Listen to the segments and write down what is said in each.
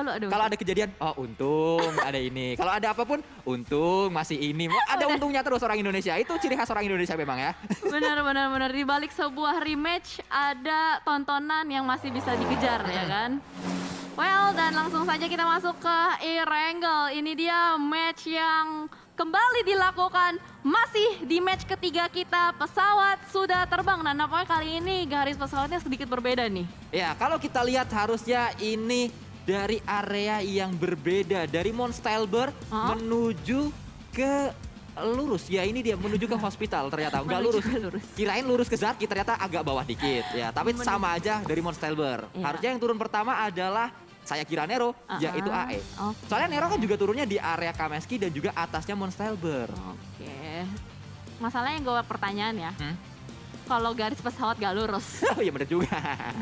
selalu ada Kalau untung. ada kejadian, oh untung ada ini. Kalau ada apapun, untung masih ini. Ada untungnya terus orang Indonesia. Itu ciri khas orang Indonesia memang ya. Benar. Di balik sebuah rematch ada tontonan yang masih bisa dikejar ya kan. Well, dan langsung saja kita masuk ke E-Wrangle. Ini dia match yang kembali dilakukan. Masih di match ketiga kita, pesawat sudah terbang. Dan nampaknya kali ini garis pesawatnya sedikit berbeda nih. Ya, kalau kita lihat harusnya ini dari area yang berbeda. Dari Monstelber menuju ke lurus. Ya ini dia menuju ke hospital ternyata. Enggak Menuju lurus. ke lurus. Kirain lurus ke Zaki ternyata agak bawah dikit. Ya, tapi sama aja dari Monstelber. Iya. Harusnya yang turun pertama adalah saya kira Nero, yaitu AE. Oke. Soalnya Nero kan juga turunnya di area Kameski dan juga atasnya Monstelber. Oke. Masalahnya gue pertanyaan ya. Kalau garis pesawat gak lurus, Iya bener juga.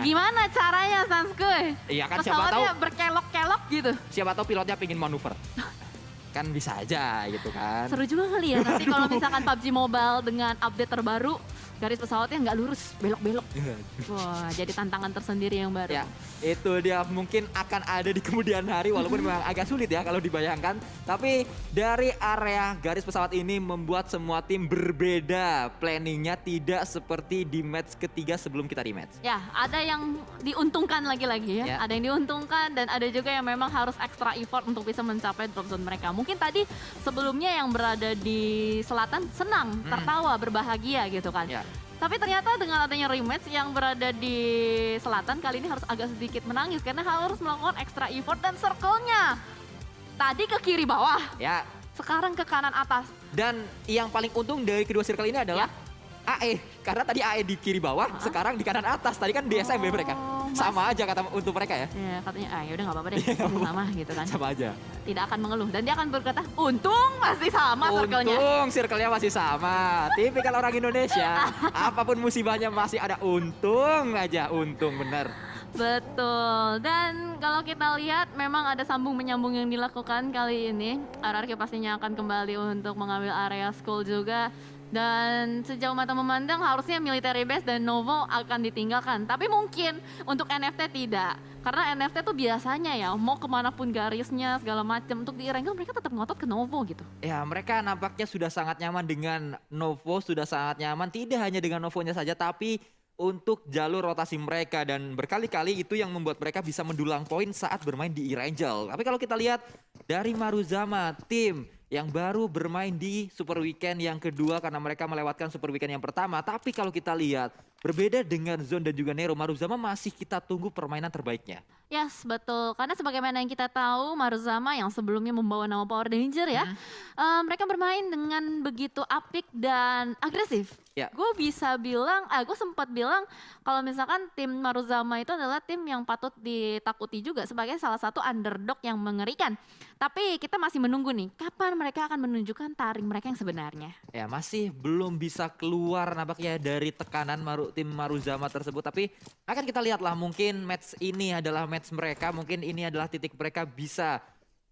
gimana caranya Sanskuy? Iya kan siapa tahu Pesawatnya berkelok-kelok gitu. siapa tahu pilotnya pingin manuver. Kan bisa aja gitu kan. Seru juga kali ya nanti kalau misalkan PUBG Mobile dengan update terbaru, garis pesawatnya nggak lurus, belok-belok. Wah, jadi tantangan tersendiri yang baru. Ya, itu dia mungkin akan ada di kemudian hari walaupun memang agak sulit ya kalau dibayangkan. Tapi dari area garis pesawat ini membuat semua tim berbeda. Planningnya tidak seperti di match ketiga sebelum kita rematch. Ya, ada yang diuntungkan lagi-lagi ya. Ya. Ada yang diuntungkan dan ada juga yang memang harus extra effort untuk bisa mencapai drop zone mereka. Mungkin tadi sebelumnya yang berada di selatan senang, tertawa, berbahagia gitu kan. Ya. Tapi ternyata dengan adanya rematch yang berada di selatan kali ini harus agak sedikit menangis karena harus melakukan extra effort dan circle-nya. Tadi ke kiri bawah, Ya, sekarang ke kanan atas. dan yang paling untung dari kedua circle ini adalah AE. Karena tadi AE di kiri bawah, sekarang di kanan atas. Tadi kan di SMB mereka. Sama aja kata untuk mereka ya. Ya katanya, yaudah gak apa-apa deh, sama gitu kan. Sama aja. Tidak akan mengeluh dan dia akan berkata, untung masih sama circle-nya. Untung circle-nya masih sama. Tipikal orang Indonesia, apapun musibahnya masih ada untung aja. Untung bener. Betul, dan kalau kita lihat memang ada sambung menyambung yang dilakukan kali ini. RRQ pastinya akan kembali untuk mengambil area school juga. Dan sejauh mata memandang harusnya military base dan Novo akan ditinggalkan. Tapi mungkin untuk NFT tidak. Karena NFT tuh biasanya ya mau kemanapun garisnya segala macam. Untuk di Erangel mereka tetap ngotot ke Novo gitu. Ya, mereka nampaknya sudah sangat nyaman dengan Novo, sudah sangat nyaman. Tidak hanya dengan Novonya saja, tapi untuk jalur rotasi mereka. Dan berkali-kali itu yang membuat mereka bisa mendulang poin saat bermain di E-Rangel. Tapi kalau kita lihat dari Maruzama, tim yang baru bermain di Super Weekend yang kedua karena mereka melewatkan Super Weekend yang pertama. Tapi kalau kita lihat, berbeda dengan Zone dan juga Nero, Maruzama masih kita tunggu permainan terbaiknya. Yes, betul. Karena sebagaimana yang kita tahu, Maruzama yang sebelumnya membawa nama Power Danger ya, mereka bermain dengan begitu apik dan agresif. Ya. Gue bisa bilang, gue sempat bilang kalau misalkan tim Maruzama itu adalah tim yang patut ditakuti juga sebagai salah satu underdog yang mengerikan. Tapi kita masih menunggu nih, kapan mereka akan menunjukkan taring mereka yang sebenarnya. Ya, masih belum bisa keluar nampaknya dari tekanan tim Maruzama tersebut. Tapi akan kita lihatlah, mungkin match ini adalah match mereka. Mungkin ini adalah titik mereka bisa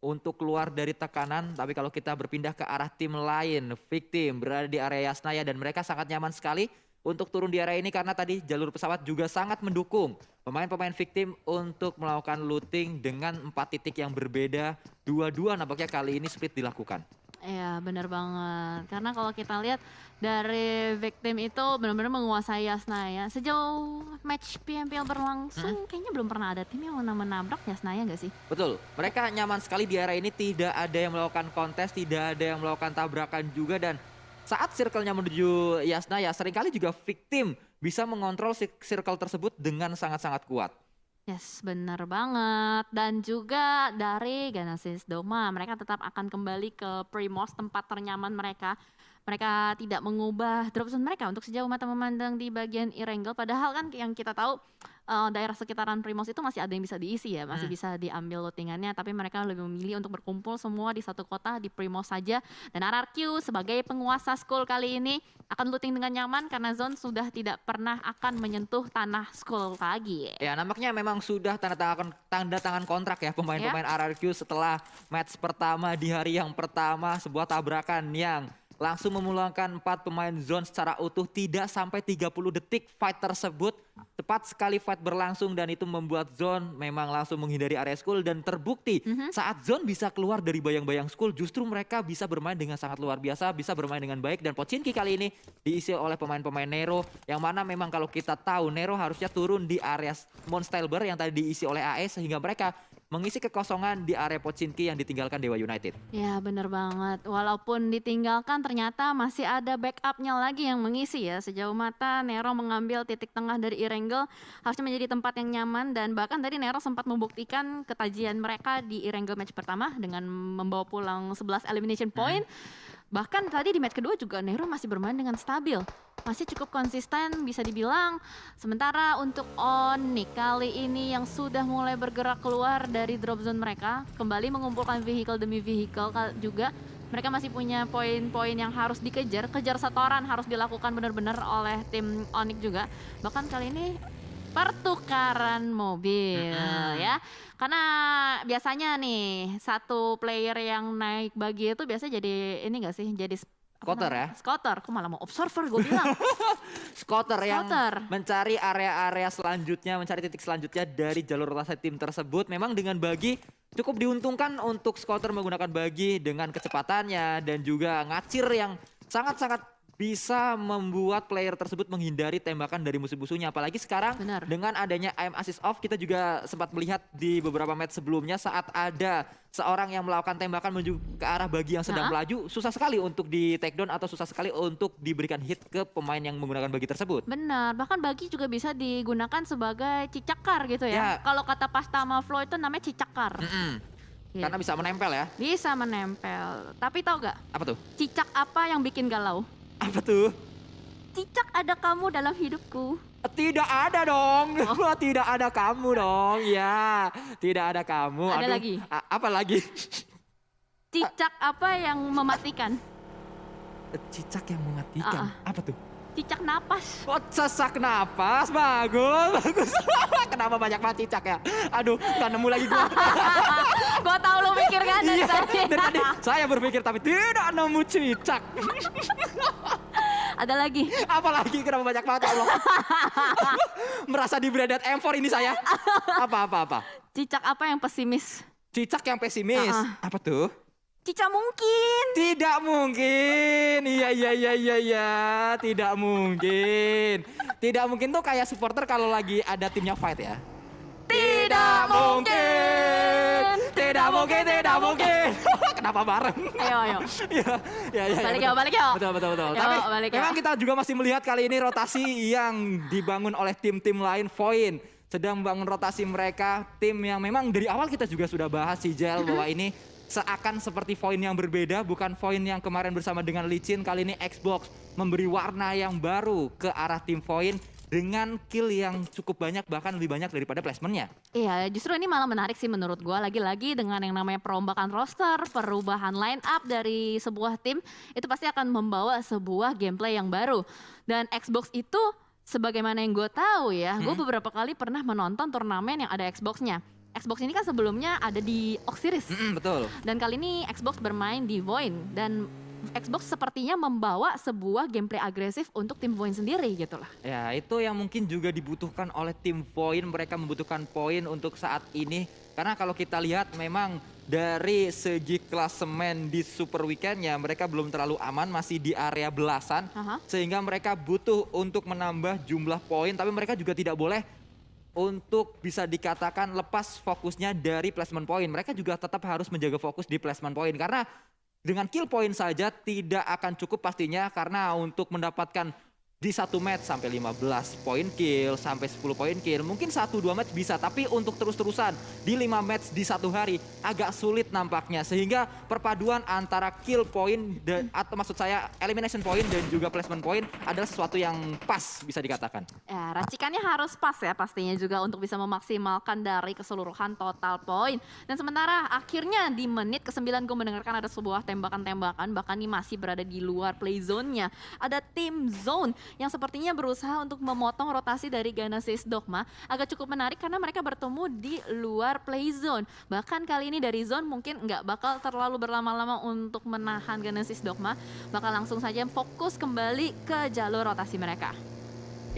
untuk keluar dari tekanan. Tapi kalau kita berpindah ke arah tim lain, Victim berada di area Yasnaya dan mereka sangat nyaman sekali untuk turun di area ini karena tadi jalur pesawat juga sangat mendukung pemain-pemain Victim untuk melakukan looting dengan 4 titik yang berbeda. Dua-dua nampaknya kali ini split dilakukan. Iya benar banget, karena kalau kita lihat dari Victim itu benar-benar menguasai Yasnaya. Sejauh match PMPL berlangsung kayaknya belum pernah ada tim yang menabrak Yasnaya gak sih? Betul, mereka nyaman sekali di area ini, tidak ada yang melakukan kontes, tidak ada yang melakukan tabrakan juga. Dan saat circle-nya menuju Yasnaya, seringkali juga Victim bisa mengontrol circle tersebut dengan sangat-sangat kuat. Yes, benar banget. Dan juga dari Genesis Dogma, mereka tetap akan kembali ke Primos, tempat ternyaman mereka. Mereka tidak mengubah drop zone mereka untuk sejauh mata memandang di bagian E-Wrangle. Padahal kan yang kita tahu daerah sekitaran Primos itu masih ada yang bisa diisi ya, masih bisa diambil lootingannya. Tapi mereka lebih memilih untuk berkumpul semua di satu kota di Primos saja. Dan RRQ sebagai penguasa school kali ini akan looting dengan nyaman karena zone sudah tidak pernah akan menyentuh tanah school lagi. Ya, nampaknya memang sudah tanda tangan kontrak ya pemain-pemain RRQ setelah match pertama di hari yang pertama, sebuah tabrakan yang langsung memulangkan 4 pemain zone secara utuh. Tidak sampai 30 detik fight tersebut. Cepat sekali fight berlangsung dan itu membuat zone memang langsung menghindari area school. Dan terbukti saat zone bisa keluar dari bayang-bayang school, justru mereka bisa bermain dengan sangat luar biasa, bisa bermain dengan baik. Dan Pochinki kali ini diisi oleh pemain-pemain Nero, yang mana memang kalau kita tahu Nero harusnya turun di area Monstelber yang tadi diisi oleh AE, sehingga mereka mengisi kekosongan di area Pochinki yang ditinggalkan Dewa United. Ya bener banget, walaupun ditinggalkan ternyata masih ada backupnya lagi yang mengisi ya. Sejauh mata Nero mengambil titik tengah dari Erangel, harusnya menjadi tempat yang nyaman. Dan bahkan tadi Nero sempat membuktikan ketajian mereka di Erangel match pertama dengan membawa pulang 11 elimination point. Bahkan tadi di match kedua juga Nero masih bermain dengan stabil, masih cukup konsisten bisa dibilang. Sementara untuk Onyx kali ini yang sudah mulai bergerak keluar dari drop zone mereka, kembali mengumpulkan vehicle demi vehicle juga. Mereka masih punya poin-poin yang harus dikejar, kejar setoran harus dilakukan benar-benar oleh tim Onyx juga. Bahkan kali ini pertukaran mobil ya. Karena biasanya nih satu player yang naik bagi itu biasa jadi ini enggak sih? Jadi Scouter ya? Scouter, aku malah mau observer gue bilang. Scouter yang mencari area-area selanjutnya, mencari titik selanjutnya dari jalur rotasi tim tersebut. Memang dengan bagi cukup diuntungkan untuk Scouter menggunakan bagi dengan kecepatannya dan juga ngacir yang sangat-sangat bisa membuat player tersebut menghindari tembakan dari musuh-musuhnya. Apalagi sekarang dengan adanya aim assist off, kita juga sempat melihat di beberapa match sebelumnya saat ada seorang yang melakukan tembakan menuju ke arah bagi yang sedang melaju, susah sekali untuk di take down atau susah sekali untuk diberikan hit ke pemain yang menggunakan bagi tersebut. Benar, bahkan bagi juga bisa digunakan sebagai cicakar gitu ya. Kalau kata Pastama Flow itu namanya cicakar. Gitu. Karena bisa menempel ya? Bisa menempel. Tapi tau gak? Apa tuh? Cicak apa yang bikin galau? Apa tuh? Cicak ada kamu dalam hidupku. Tidak ada dong. Tidak ada kamu dong. Ya, tidak ada kamu. Ada lagi? Apa lagi? Cicak apa yang mematikan? Cicak yang mematikan? Apa tuh? Cicak napas. Oh, sesak napas. Bagus, bagus. Kenapa banyak banget cicak ya? Aduh, gak nemu lagi gua. Gua tahu lo mikir kan dari tadi. Dari tadi saya berpikir tapi tidak nemu cicak. Ada lagi? Apa lagi? Kenapa banyak banget ya Allah? Merasa di Bradat M4 ini saya. Apa? Cicak apa yang pesimis? Cicak yang pesimis? Apa tuh? Cicak mungkin. Tidak mungkin. Iya. Tidak mungkin. Tidak mungkin tuh kayak supporter kalau lagi ada timnya fight ya. Tidak mungkin. Tidak mungkin. Kenapa bareng? Ayo. Ya. Balik yuk. Betul. Tapi memang kita juga masih melihat kali ini rotasi yang dibangun oleh tim-tim lain. Void sedang bangun rotasi mereka. Tim yang memang dari awal kita juga sudah bahas si Jel bahwa ini seakan seperti Void yang berbeda, bukan Void yang kemarin bersama dengan Licin. Kali ini Xbox memberi warna yang baru ke arah tim Void dengan kill yang cukup banyak, bahkan lebih banyak daripada placementnya. Iya, justru ini malah menarik sih menurut gua. Lagi-lagi dengan yang namanya perombakan roster, perubahan line up dari sebuah tim, itu pasti akan membawa sebuah gameplay yang baru. Dan Xbox itu sebagaimana yang gue tahu ya, gue beberapa kali pernah menonton turnamen yang ada Xbox-nya. Xbox ini kan sebelumnya ada di Oxiris. Betul. Dan kali ini Xbox bermain di Void. Dan Xbox sepertinya membawa sebuah gameplay agresif untuk tim Void sendiri gitu lah. Ya, itu yang mungkin juga dibutuhkan oleh tim Void. Mereka membutuhkan poin untuk saat ini. Karena kalau kita lihat memang dari segi klasemen di Super Weekend-nya mereka belum terlalu aman, masih di area belasan. Sehingga mereka butuh untuk menambah jumlah poin. Tapi mereka juga tidak boleh untuk bisa dikatakan lepas fokusnya dari placement point. Mereka juga tetap harus menjaga fokus di placement point. Karena dengan kill point saja tidak akan cukup pastinya. Karena untuk mendapatkan di satu match sampai 15 poin kill, sampai 10 poin kill. Mungkin 1-2 match bisa, tapi untuk terus-terusan di 5 match di satu hari agak sulit nampaknya. Sehingga perpaduan antara kill point atau maksud saya elimination point dan juga placement point adalah sesuatu yang pas bisa dikatakan. Ya, racikannya harus pas ya pastinya juga untuk bisa memaksimalkan dari keseluruhan total poin. Dan sementara akhirnya di menit ke-9 gue mendengarkan ada sebuah tembakan-tembakan, bahkan ini masih berada di luar play zone-nya. Ada tim Zone yang sepertinya berusaha untuk memotong rotasi dari Genesis Dogma agak cukup menarik karena mereka bertemu di luar play zone. Bahkan kali ini dari zone mungkin nggak bakal terlalu berlama-lama untuk menahan Genesis Dogma, bakal langsung saja fokus kembali ke jalur rotasi mereka.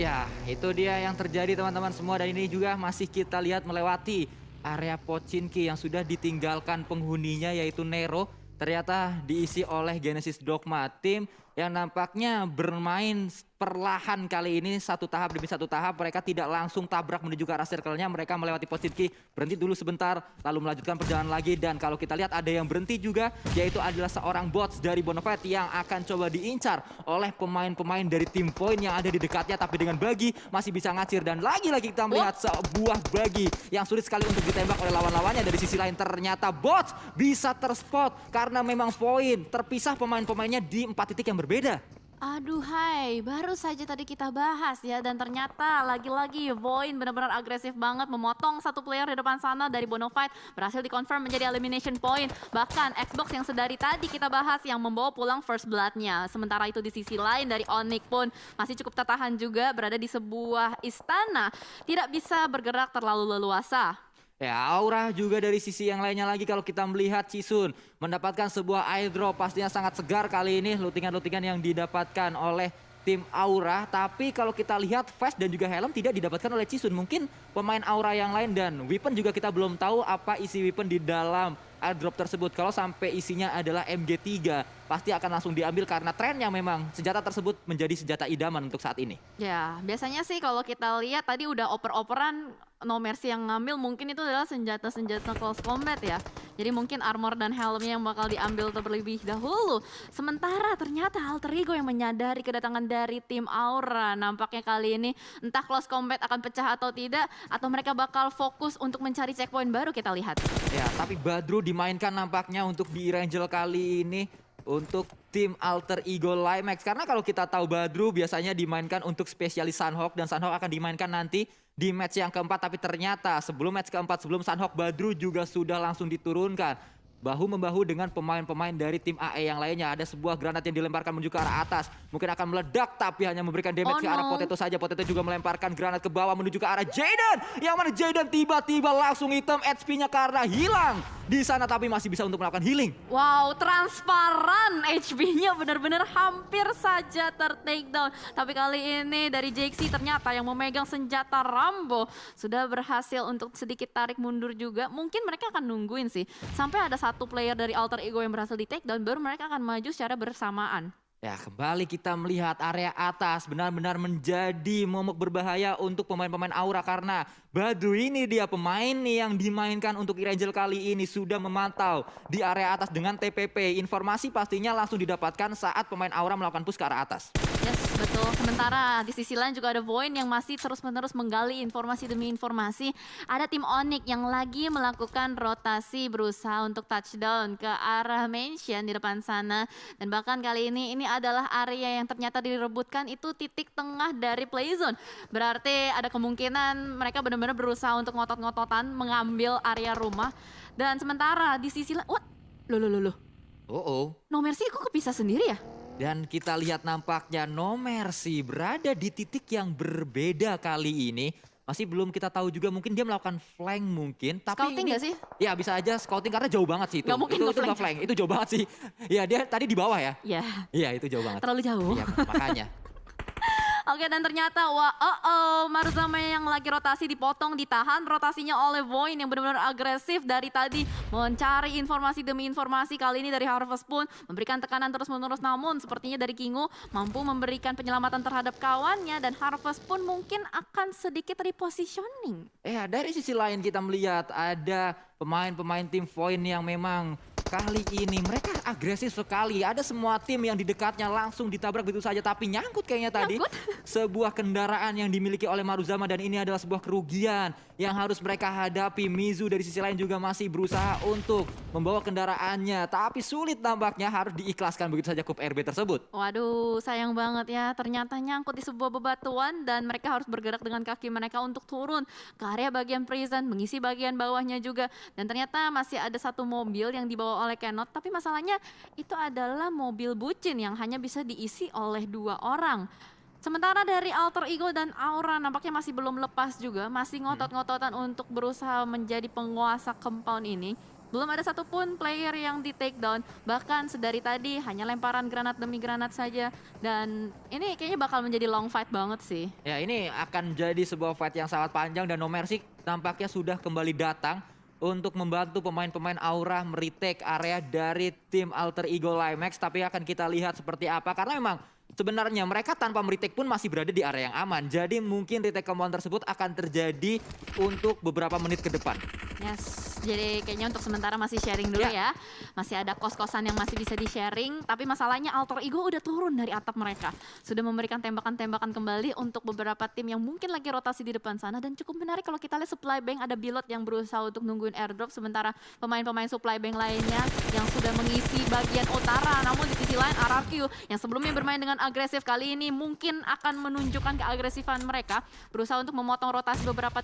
Ya, itu dia yang terjadi teman-teman semua, dan ini juga masih kita lihat melewati area Pochinki yang sudah ditinggalkan penghuninya yaitu Nero. Ternyata diisi oleh Genesis Dogma, tim yang nampaknya bermain perlahan kali ini, satu tahap demi satu tahap. Mereka tidak langsung tabrak menuju ke arah circle-nya, mereka melewati Pochinki, berhenti dulu sebentar, lalu melanjutkan perjalanan lagi. Dan kalau kita lihat ada yang berhenti juga, yaitu adalah seorang bots dari Bonafide yang akan coba diincar oleh pemain-pemain dari tim Void yang ada di dekatnya, tapi dengan bagi masih bisa ngacir. Dan lagi-lagi kita melihat sebuah bagi yang sulit sekali untuk ditembak oleh lawan-lawannya. Dari sisi lain ternyata bots bisa terspot karena memang Void terpisah pemain-pemainnya di 4 titik yang berbeda. Aduh hai, baru saja tadi kita bahas ya, dan ternyata lagi-lagi Void benar-benar agresif banget memotong satu player di depan sana dari Bonafide, berhasil dikonfirm menjadi elimination point. Bahkan Xbox yang sedari tadi kita bahas yang membawa pulang first blood-nya. Sementara itu di sisi lain dari Onyx pun masih cukup tertahan juga, berada di sebuah istana, tidak bisa bergerak terlalu leluasa. Ya, Aura juga dari sisi yang lainnya lagi, kalau kita melihat Cisun mendapatkan sebuah airdrop pastinya sangat segar kali ini, lootingan-lootingan yang didapatkan oleh tim Aura. Tapi kalau kita lihat vest dan juga helm tidak didapatkan oleh Cisun, mungkin pemain Aura yang lain. Dan weapon juga kita belum tahu apa isi weapon di dalam airdrop tersebut. Kalau sampai isinya adalah MG3 pasti akan langsung diambil karena trennya memang senjata tersebut menjadi senjata idaman untuk saat ini. Ya, biasanya sih kalau kita lihat tadi udah oper-operan No Mercy yang ngambil, mungkin itu adalah senjata-senjata close combat ya. Jadi mungkin armor dan helmnya yang bakal diambil terlebih dahulu. Sementara ternyata Alter Ego yang menyadari kedatangan dari tim Aura. Nampaknya kali ini entah close combat akan pecah atau tidak, atau mereka bakal fokus untuk mencari checkpoint baru, kita lihat. Ya, tapi Badru dimainkan nampaknya untuk di Erangel kali ini untuk tim Alter Ego Limax. Karena kalau kita tahu Badru biasanya dimainkan untuk spesialis Sunhawk, dan Sunhawk akan dimainkan nanti di match yang keempat. Tapi ternyata sebelum match keempat, sebelum Sunhawk, Badru juga sudah langsung diturunkan bahu-membahu dengan pemain-pemain dari tim AE yang lainnya. Ada sebuah granat yang dilemparkan menuju ke arah atas, mungkin akan meledak tapi hanya memberikan damage ke arah Potato saja. Potato juga melemparkan granat ke bawah menuju ke arah Jaden, yang mana Jaden tiba-tiba langsung hitam HP-nya karena hilang di sana, tapi masih bisa untuk melakukan healing. Wow, transparan HP-nya, benar-benar hampir saja ter-takedown. Tapi kali ini dari JXC ternyata yang memegang senjata Rambo sudah berhasil untuk sedikit tarik mundur juga. Mungkin mereka akan nungguin sih sampai ada satu player dari Alter Ego yang berhasil di-takedown, baru mereka akan maju secara bersamaan. Ya, kembali kita melihat area atas benar-benar menjadi momok berbahaya untuk pemain-pemain Aura, karena Badru ini dia pemain yang dimainkan untuk Erangel kali ini sudah memantau di area atas dengan TPP. Informasi pastinya langsung didapatkan saat pemain Aura melakukan push ke arah atas. Yes, betul. Sementara di sisi lain juga ada Void yang masih terus-menerus menggali informasi demi informasi. Ada tim Onyx yang lagi melakukan rotasi berusaha untuk touchdown ke arah mansion di depan sana. Dan bahkan kali ini adalah area yang ternyata direbutkan, itu titik tengah dari play zone. Berarti ada kemungkinan mereka benar-benar berusaha untuk ngotot-ngototan mengambil area rumah. Dan sementara di sisi lain, loh. No Mercy kok kepisah sendiri ya? Dan kita lihat nampaknya No Mercy berada di titik yang berbeda kali ini. Masih belum kita tahu juga, mungkin dia melakukan flank mungkin. Tapi scouting ini, gak sih? Ya bisa aja scouting karena jauh banget sih itu. Gak mungkin itu nggak flank, itu jauh banget sih. Ya dia tadi di bawah ya. Iya. Iya itu jauh banget. Terlalu jauh. Iya makanya. Oke, dan ternyata Maruzama yang lagi rotasi dipotong, ditahan rotasinya oleh Void yang benar-benar agresif dari tadi mencari informasi demi informasi. Kali ini dari Harvest pun memberikan tekanan terus-menerus, namun sepertinya dari Kingu mampu memberikan penyelamatan terhadap kawannya, dan Harvest pun mungkin akan sedikit repositioning. Dari sisi lain kita melihat ada pemain-pemain tim Void yang memang kali ini mereka agresif sekali. Ada semua tim yang di dekatnya langsung ditabrak begitu saja, tapi nyangkut kayaknya tadi. Sebuah kendaraan yang dimiliki oleh Maruzama, dan ini adalah sebuah kerugian yang harus mereka hadapi. Mizu dari sisi lain juga masih berusaha untuk membawa kendaraannya, tapi sulit nampaknya, harus diikhlaskan begitu saja Cup RB tersebut. Waduh, sayang banget ya, ternyata nyangkut di sebuah bebatuan dan mereka harus bergerak dengan kaki mereka untuk turun ke area bagian prison, mengisi bagian bawahnya juga. Dan ternyata masih ada satu mobil yang dibawa oleh Kenot, tapi masalahnya itu adalah mobil bucin yang hanya bisa diisi oleh 2 orang. Sementara dari Alter Ego dan Aura nampaknya masih belum lepas juga, masih ngotot-ngototan untuk berusaha menjadi penguasa compound ini. Belum ada satupun player yang di take down, bahkan sedari tadi hanya lemparan granat demi granat saja. Dan ini kayaknya bakal menjadi long fight banget sih. Ya ini akan jadi sebuah fight yang sangat panjang dan No Mercy tampaknya sudah kembali datang untuk membantu pemain-pemain Aura meretake area dari tim Alter Ego Limax. Tapi akan kita lihat seperti apa karena memang sebenarnya mereka tanpa meretake pun masih berada di area yang aman. Jadi mungkin retake compound tersebut akan terjadi untuk beberapa menit ke depan. Yes, jadi kayaknya untuk sementara masih sharing dulu ya. Masih ada kos-kosan yang masih bisa di-sharing. Tapi masalahnya Alter Ego udah turun dari atap mereka. Sudah memberikan tembakan-tembakan kembali untuk beberapa tim yang mungkin lagi rotasi di depan sana. Dan cukup menarik kalau kita lihat supply bank ada Bilot yang berusaha untuk nungguin airdrop. Sementara pemain-pemain supply bank lainnya yang sudah mengisi bagian utara. Namun di sisi lain RRQ yang sebelumnya bermain dengan agresif kali ini mungkin akan menunjukkan keagresifan mereka. Berusaha untuk memotong rotasi beberapa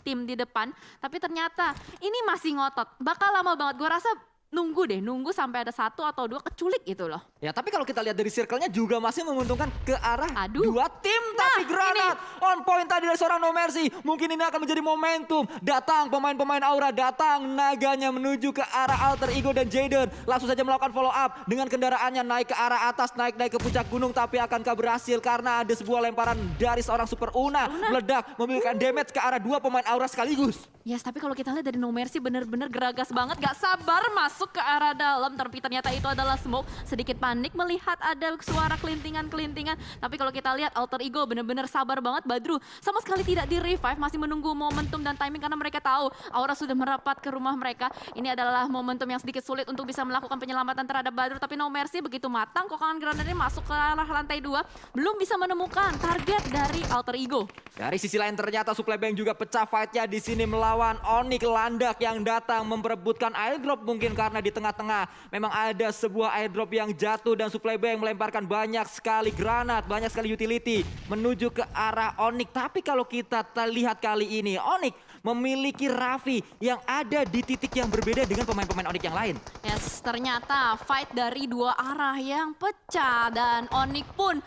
tim di depan. Tapi ternyata ini masih ngotot. Bakal lama banget. Gue rasa nunggu sampai ada 1 atau 2 keculik itu loh. Ya tapi kalau kita lihat dari circle-nya juga masih menguntungkan ke arah dua tim. Tapi granat on point tadi dari seorang No Mercy. Mungkin ini akan menjadi momentum. Datang pemain-pemain Aura, datang naganya menuju ke arah Alter Ego dan Jaden. Langsung saja melakukan follow up dengan kendaraannya naik ke arah atas, naik ke puncak gunung. Tapi akankah berhasil karena ada sebuah lemparan dari seorang Super Una. Meledak, memberikan damage ke arah 2 pemain Aura sekaligus. Yes, tapi kalau kita lihat dari No Mercy bener-bener geragas banget, gak sabar masuk ke arah dalam. Tapi ternyata itu adalah smoke. Sedikit panik melihat ada suara kelintingan-kelintingan. Tapi kalau kita lihat Alter Ego bener-bener sabar banget. Badru sama sekali tidak di revive, masih menunggu momentum dan timing karena mereka tahu Aura sudah merapat ke rumah mereka. Ini adalah momentum yang sedikit sulit untuk bisa melakukan penyelamatan terhadap Badru. Tapi No Mercy begitu matang, kokangan granatnya masuk ke arah lantai 2. Belum bisa menemukan target dari Alter Ego. Dari sisi lain ternyata Supply Bank juga pecah fight-nya di sini melawan Onyx Landak yang datang memperebutkan airdrop mungkin karena di tengah-tengah memang ada sebuah airdrop yang jatuh dan Supply Bank melemparkan banyak sekali granat, banyak sekali utility menuju ke arah Onyx. Tapi kalau kita lihat kali ini Onyx memiliki Raffi yang ada di titik yang berbeda dengan pemain-pemain Onyx yang lain. Yes, ternyata fight dari 2 arah yang pecah dan Onyx pun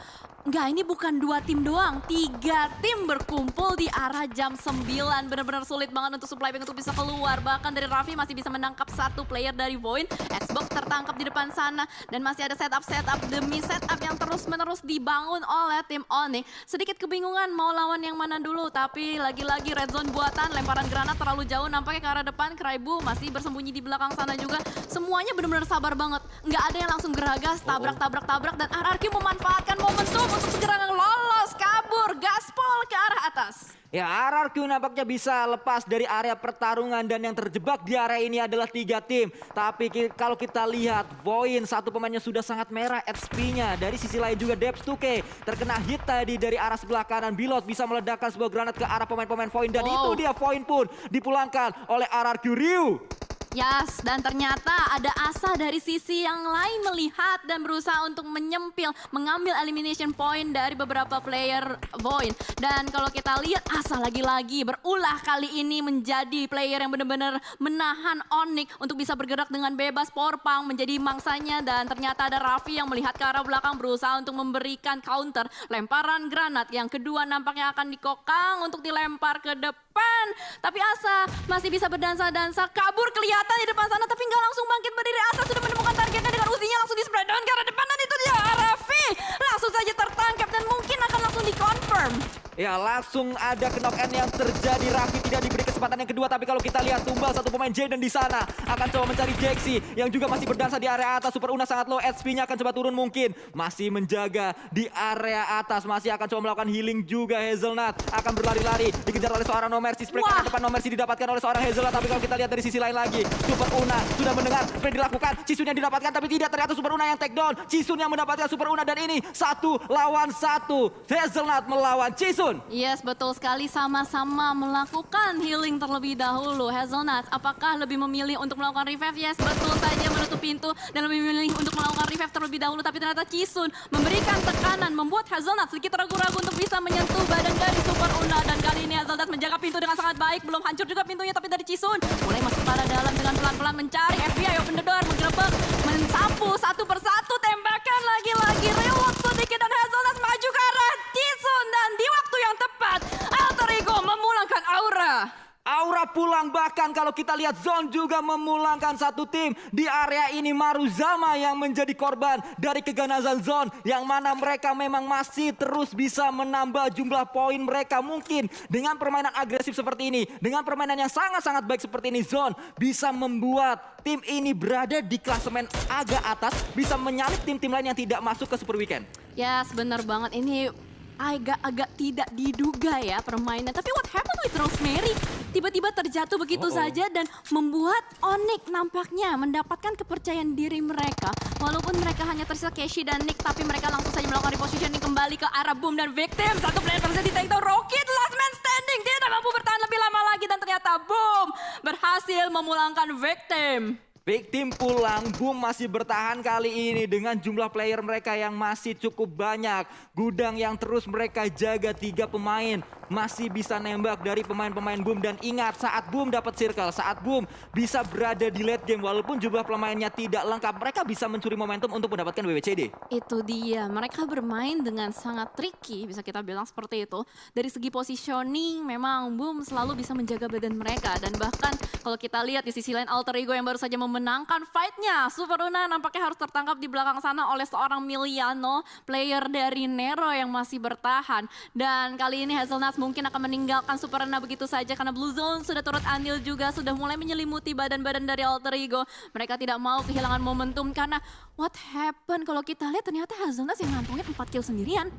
enggak, ini bukan 2 tim doang, 3 tim berkumpul di arah jam 9. Benar-benar sulit banget untuk Supply Bank untuk bisa keluar. Bahkan dari Raffi masih bisa menangkap 1 player dari Void. Xbox tertangkap di depan sana dan masih ada setup demi setup yang terus-menerus dibangun oleh tim Onyx. Sedikit kebingungan mau lawan yang mana dulu, tapi lagi-lagi red zone buatan, lemparan granat terlalu jauh nampaknya ke arah depan. Kraibu masih bersembunyi di belakang sana juga. Semuanya benar-benar sabar banget. Nggak ada yang langsung geragas, tabrak dan RRQ memanfaatkan momentum untuk segera lolos, kabur, gaspol ke arah atas. Ya, RRQ nampaknya bisa lepas dari area pertarungan dan yang terjebak di area ini adalah 3 tim. Tapi kalau kita lihat Void, 1 pemainnya sudah sangat merah HP-nya. Dari sisi lain juga Debs 2K terkena hit tadi dari arah sebelah kanan. Bilot bisa meledakkan sebuah granat ke arah pemain-pemain Void dan itu dia Void pun dipulangkan oleh RRQ Ryu. Yes, dan ternyata ada Asa dari sisi yang lain melihat dan berusaha untuk menyempil, mengambil elimination point dari beberapa player Void. Dan kalau kita lihat Asa lagi-lagi berulah kali ini menjadi player yang benar-benar menahan Onyx untuk bisa bergerak dengan bebas. Porpang menjadi mangsanya dan ternyata ada Raffi yang melihat ke arah belakang berusaha untuk memberikan counter. Lemparan granat yang kedua nampaknya akan dikokang untuk dilempar ke depan. Tapi Asa masih bisa berdansa-dansa, kabur kelihatan di depan sana tapi nggak langsung bangkit berdiri. Asa sudah menemukan targetnya dengan uzinya langsung di-spread down ke arah depan dan itu dia Raffi langsung saja tertangkap dan mungkin akan langsung di-confirm. Ya langsung ada knock-in yang terjadi. Raffi tidak diberi kesempatan yang kedua. Tapi kalau kita lihat tumbal 1 pemain Jaden di sana. Akan coba mencari Jaxi yang juga masih berdansa di area atas. Super Una sangat low, HP-nya akan coba turun mungkin. Masih menjaga di area atas. Masih akan coba melakukan healing juga. Hazelnut akan berlari-lari. Dikejar oleh seorang No Mercy. Spray ke depan No Mercy didapatkan oleh seorang Hazelnut. Tapi kalau kita lihat dari sisi lain lagi. Super Una sudah mendengar spray dilakukan. Cisun yang didapatkan tapi tidak. Ternyata Super Una yang take down. Cisun yang mendapatkan Super Una dan ini 1 lawan 1. Hazelnut melawan Cisun. Yes, betul sekali, sama-sama melakukan healing terlebih dahulu. Hazelnut, apakah lebih memilih untuk melakukan revive? Yes, betul saja menutup pintu dan lebih memilih untuk melakukan revive terlebih dahulu. Tapi ternyata Cisun memberikan tekanan, membuat Hazelnut sedikit ragu-ragu untuk bisa menyentuh badan dari Super Una. Dan kali ini Hazelnut menjaga pintu dengan sangat baik. Belum hancur juga pintunya, tapi dari Cisun mulai masuk ke arah dalam dengan pelan-pelan mencari FBI open the door, menggerebek, mensapu 1 persatu, tembakan lagi-lagi, reload sedikit dan Hazelnut maju ke arah Cisun. kalau kita lihat Zone juga memulangkan satu tim di area ini. Maruzama yang menjadi korban dari keganasan Zone, yang mana mereka memang masih terus bisa menambah jumlah poin mereka. Mungkin dengan permainan agresif seperti ini, dengan permainan yang sangat-sangat baik seperti ini, Zone bisa membuat tim ini berada di klasemen agak atas, bisa menyalip tim-tim lain yang tidak masuk ke Super Weekend. Ya, benar banget. Ini agak-agak tidak diduga ya permainan. Tapi what happened with Rosemary? Tiba-tiba terjatuh begitu saja dan membuat Onyx nampaknya mendapatkan kepercayaan diri mereka. Walaupun mereka hanya tersisa Keshi dan Nick, tapi mereka langsung saja melakukan repositioning kembali ke arah Boom dan Victim. Satu player berhasil di take down. Rocket last man standing, tidak mampu bertahan lebih lama lagi dan ternyata Boom berhasil memulangkan Victim. Victim pulang, Boom masih bertahan kali ini dengan jumlah player mereka yang masih cukup banyak. Gudang yang terus mereka jaga, 3 pemain masih bisa nembak dari pemain-pemain Boom. Dan ingat, saat Boom dapat circle, saat Boom bisa berada di late game, walaupun jumlah pemainnya tidak lengkap, mereka bisa mencuri momentum untuk mendapatkan WWCD. Itu dia, mereka bermain dengan sangat tricky, bisa kita bilang seperti itu. Dari segi positioning, memang Boom selalu bisa menjaga badan mereka. Dan bahkan kalau kita lihat di sisi lain, Alter Ego yang baru saja memenangkan fight-nya, Super Una nampaknya harus tertangkap di belakang sana oleh seorang Miliano, player dari Nero yang masih bertahan. Dan kali ini Hazelnuts mungkin akan meninggalkan Super Una begitu saja karena Blue Zone sudah turut andil juga, sudah mulai menyelimuti badan-badan dari Alter Ego. Mereka tidak mau kehilangan momentum karena what happened kalau kita lihat ternyata Hazelnuts yang ngantongin 4 kill sendirian.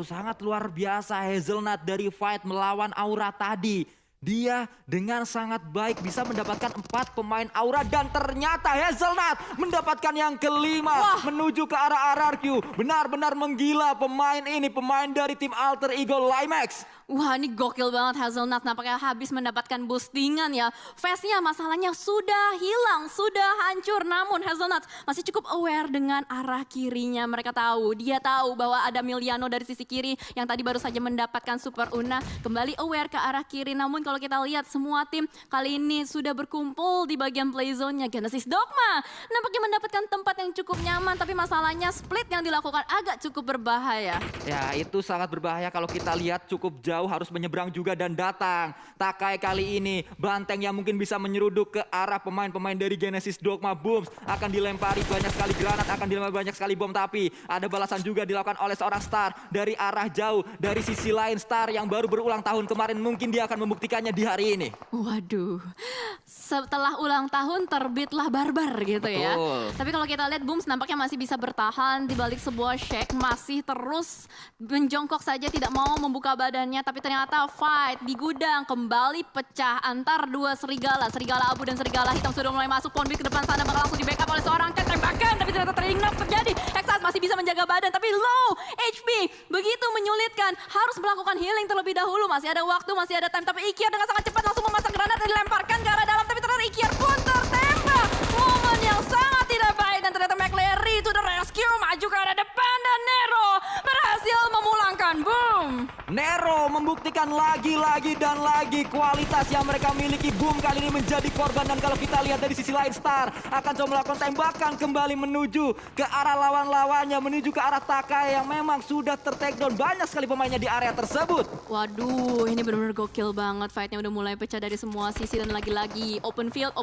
Sangat luar biasa Hazelnut dari fight melawan Aura tadi. Dia dengan sangat baik bisa mendapatkan 4 pemain Aura dan ternyata Hazelnut mendapatkan yang kelima. Menuju ke arah RRQ. Benar-benar menggila pemain ini, pemain dari tim Alter Ego Limax. Wah, ini gokil banget Hazelnuts, nampaknya habis mendapatkan boostingan ya. Face-nya masalahnya sudah hilang, sudah hancur. Namun Hazelnuts masih cukup aware dengan arah kirinya. Mereka tahu, dia tahu bahwa ada Miliano dari sisi kiri yang tadi baru saja mendapatkan Super Una. Kembali aware ke arah kiri, namun kalau kita lihat semua tim kali ini sudah berkumpul di bagian play zone-nya. Genesis Dogma nampaknya mendapatkan tempat yang cukup nyaman, tapi masalahnya split yang dilakukan agak cukup berbahaya. Ya, itu sangat berbahaya kalau kita lihat cukup jauh, harus menyeberang juga dan datang. Takai kali ini, banteng yang mungkin bisa menyeruduk ke arah pemain-pemain dari Genesis Dogma. Boom akan dilempari banyak sekali granat, akan dilempari banyak sekali bom, tapi ada balasan juga dilakukan oleh seorang Star dari arah jauh. Dari sisi lain, Star yang baru berulang tahun kemarin, mungkin dia akan membuktikannya di hari ini. Waduh, setelah ulang tahun terbitlah barbar gitu ya. Tapi kalau kita lihat Booms nampaknya masih bisa bertahan di balik sebuah shake, masih terus menjongkok saja, tidak mau membuka badannya. Tapi ternyata fight di gudang kembali pecah antar dua serigala. Serigala abu dan serigala hitam sudah mulai masuk. Ponbit ke depan sana bakal langsung di backup oleh seorang Cat. Tembakan, tapi ternyata terignap terjadi. Exas masih bisa menjaga badan, tapi low HP. Begitu menyulitkan, harus melakukan healing terlebih dahulu. Masih ada waktu, masih ada time. Tapi Ikiar dengan sangat cepat langsung memasang granat dan dilemparkan ke arah dalam. Tapi ternyata Ikiar pun tertembak. Momen yang sangat tidak baik. Dan ternyata McLary to the rescue. Maju ke arah depan dan Nero berhasil memulangkan. Boom. Nero membuktikan lagi dan lagi kualitas yang mereka miliki. Boom kali ini menjadi korban, dan kalau kita lihat dari sisi lain, Star akan coba melakukan tembakan kembali menuju ke arah lawan-lawannya, menuju ke arah Takai yang memang sudah ter-takedown. Banyak sekali pemainnya di area tersebut. Waduh, ini benar-benar gokil banget. Fightnya udah mulai pecah dari semua sisi dan lagi-lagi open field,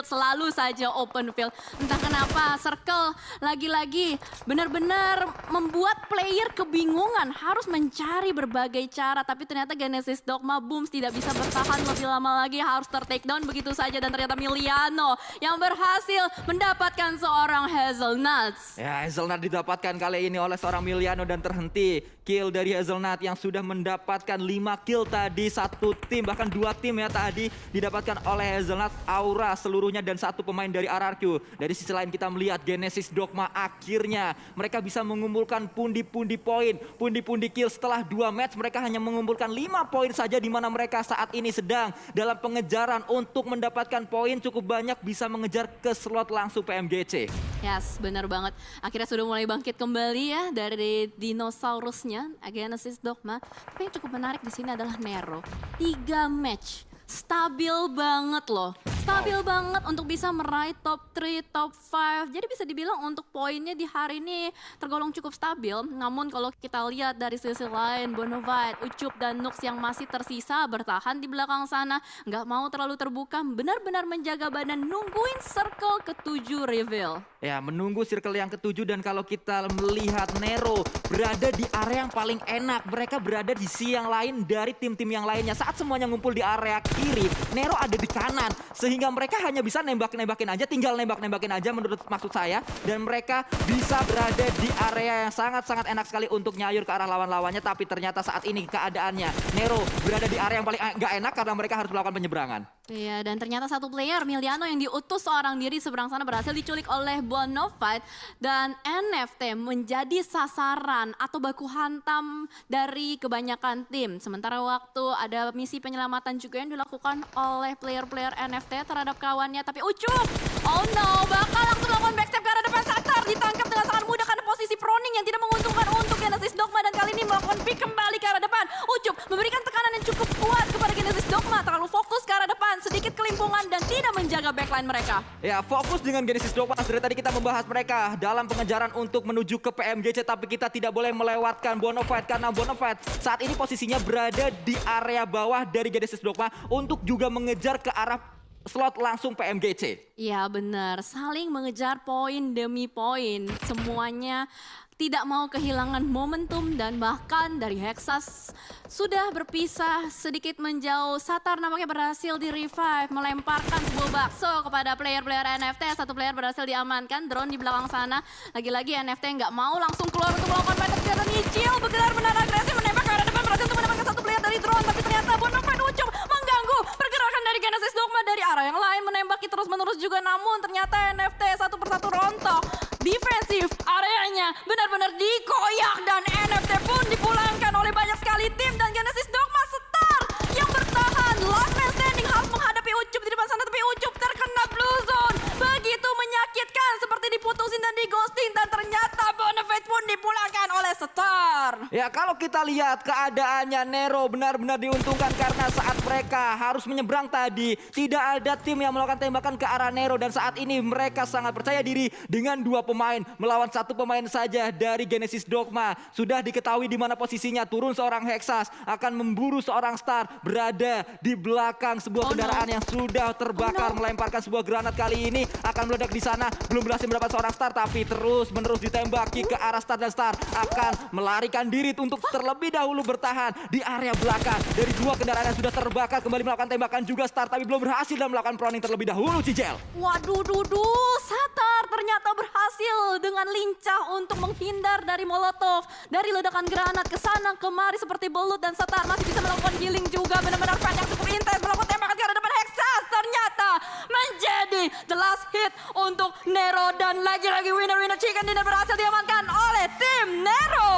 selalu saja open field. Entah kenapa circle lagi-lagi benar-benar membuat player kebingungan, harus mencari berbagai cara. Tapi ternyata Genesis Dogma Booms tidak bisa bertahan lebih lama lagi, harus ter-takedown begitu saja. Dan ternyata Miliano yang berhasil mendapatkan seorang Hazelnuts. Ya, Hazelnut didapatkan kali ini oleh seorang Miliano dan terhenti. Kill dari Hazelnut yang sudah mendapatkan 5 kill tadi, satu tim bahkan 2 tim ya tadi didapatkan oleh Hazelnut, Aura seluruhnya dan satu pemain dari RRQ. Dari sisi lain kita melihat Genesis Dogma akhirnya mereka bisa mengumpulkan pundi-pundi poin, pundi-pundi kill. Setelah 2 match mereka hanya mengumpulkan 5 poin saja, di mana mereka saat ini sedang dalam pengejaran untuk mendapatkan poin cukup banyak, bisa mengejar ke slot langsung PMGC. Yes, benar banget. Akhirnya sudah mulai bangkit kembali ya dari dinosaurusnya Genesis Dogma. Tapi yang cukup menarik di sini adalah Nero. 3 match stabil banget loh. Stabil banget untuk bisa meraih top 3, top 5. Jadi bisa dibilang untuk poinnya di hari ini tergolong cukup stabil. Namun kalau kita lihat dari sisi lain, Bonafide, Ucup, dan Nux yang masih tersisa bertahan di belakang sana. Nggak mau terlalu terbuka, benar-benar menjaga badan, nungguin circle ke-7 reveal. Ya, menunggu circle yang ketujuh, dan kalau kita melihat Nero berada di area yang paling enak. Mereka berada di sisi yang lain dari tim-tim yang lainnya. Saat semuanya ngumpul di area kiri, Nero ada di kanan. Sehingga mereka hanya bisa nembak-nembakin aja, tinggal nembak-nembakin aja menurut maksud saya. Dan mereka bisa berada di area yang sangat-sangat enak sekali untuk nyayur ke arah lawan-lawannya. Tapi ternyata saat ini keadaannya Nero berada di area yang paling gak enak karena mereka harus melakukan penyeberangan. Iya, dan ternyata satu player, Miliano, yang diutus seorang diri seberang sana berhasil diculik oleh Bonafide. Dan NFT menjadi sasaran atau baku hantam dari kebanyakan tim. Sementara waktu ada misi penyelamatan juga yang dilakukan oleh player-player NFT terhadap kawannya. Tapi Ucup, oh no, bakal langsung melakukan backstep ke arah depan. Satar ditangkap dengan sangat mudah karena posisi proning yang tidak menguntungkan untuk Genesis Dogma. Dan kali ini melakukan pick kembali ke arah depan. Ucup memberikan tekanan yang cukup kuat kepada Genesis Dogma. Terlalu fokus ke arah depan, sedikit kelimpungan dan tidak menjaga backline mereka. Ya, fokus dengan Genesis Dogma. Dari tadi kita membahas mereka dalam pengejaran untuk menuju ke PMGC. Tapi kita tidak boleh melewatkan Bonafide karena Bonafide saat ini posisinya berada di area bawah dari Genesis Dogma untuk juga mengejar ke arah slot langsung PMGC. Iya benar, saling mengejar poin demi poin. Semuanya tidak mau kehilangan momentum dan bahkan dari Hexas sudah berpisah sedikit menjauh. Satar nampaknya berhasil di revive, melemparkan sebuah bakso kepada player-player NFT. Satu player berhasil diamankan, drone di belakang sana. Lagi-lagi NFT nggak mau langsung keluar untuk melakukan meta kegiatan nyicil. Benar-benar agresif menembak ke arah depan, berhasil untuk mendapatkan satu player dari drone. Tapi ternyata Bonafide Ucup mengganggu pergerakan dari Genesis Dogma dari arah yang lain. Menembaki terus-menerus juga, namun ternyata NFT satu persatu rontok. Defensif areanya benar-benar dikoyak dan NFT pun dipulangkan oleh banyak sekali tim. Dan Genesis Dogma Star yang bertahan, last man standing, harus menghadapi Ucup di depan sana. Tapi Ucup terkena blue zone, begitu menyakitkan, seperti diputusin dan digosting. Dan ternyata Bonafide pun dipulangkan oleh Star. Ya, kalau kita lihat keadaannya Nero benar-benar diuntungkan karena saat mereka harus menyeberang tadi tidak ada tim yang melakukan tembakan ke arah Nero. Dan saat ini mereka sangat percaya diri dengan dua pemain melawan satu pemain saja dari Genesis Dogma. Sudah diketahui di mana posisinya, turun seorang Hexas akan memburu seorang Star berada di belakang sebuah kendaraan yang sudah terbakar, melemparkan sebuah granat. Kali ini akan meledak di sana, belum berhasil mendapat seorang Star tapi terus menerus ditembaki ke arah Star. Dan Star akan melarikan diri untuk terlebih dahulu bertahan di area belakang dari dua kendaraan yang sudah terbakar. Kembali melakukan tembakan juga Star tapi belum berhasil dan melakukan proning terlebih dahulu, Cicel. Waduh, Satar ternyata berhasil dengan lincah untuk menghindar dari molotov, dari ledakan granat ke sana kemari seperti belut. Dan Satar masih bisa melakukan healing juga, benar-benar fan yang cukup intens, melakukan tembakan ke arah depan. Hexas ternyata menjadi the last hit untuk Nero. Dan lagi-lagi winner chicken dinner berhasil diamankan oleh tim Nero.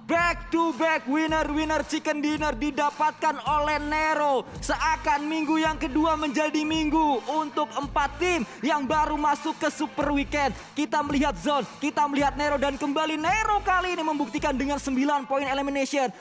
Back to back winner chicken dinner didapatkan oleh Nero. Seakan minggu yang kedua menjadi minggu untuk 4 tim yang baru masuk ke Super Weekend. Kita melihat Zone, kita melihat Nero, dan kembali Nero kali ini membuktikan dengan 9 poin elimination.